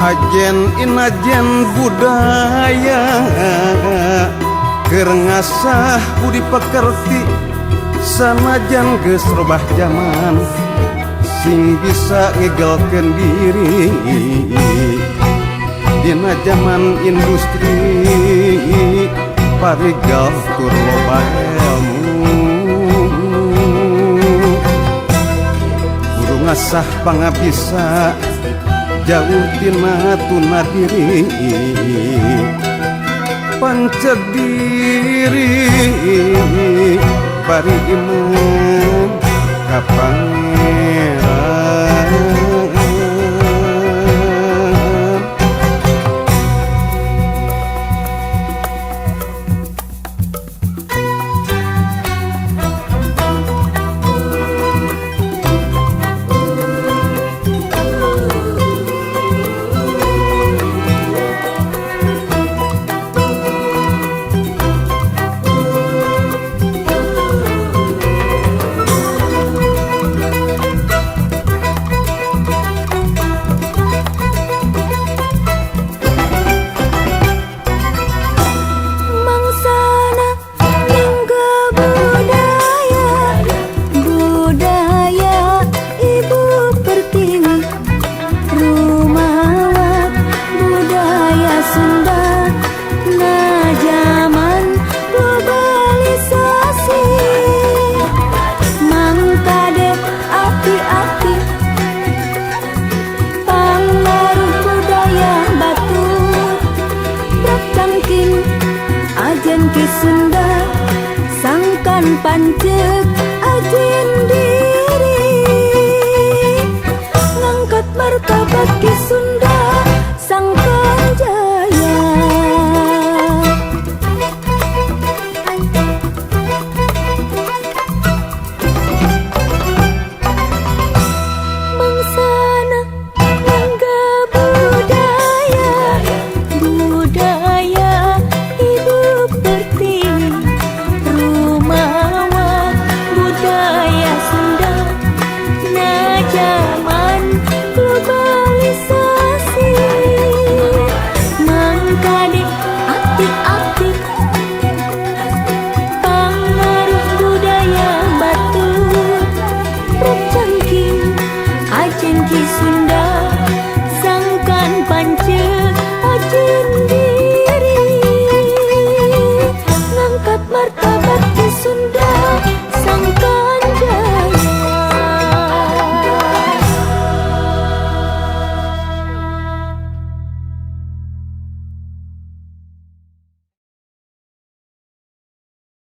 Ajen inajen budaya keur ngasah budi pekerti sanajan geus robah zaman sing bisa ngegelkeun diri dina zaman industri parigal tur loba ilmu kudu ngasah pangabisa jauh tina tuna diri pancet diri bari iman ka Pangeran. Sunda sangkan pancet ajen diri ngangkat martabat Ki Sunda sangkan jaya mangsana mangga budaya budaya Sunda na zaman globalisasi mangkade aktif-aktif pangaruh budaya batur percangking ajen Ki Sunda sangkan pancet ajen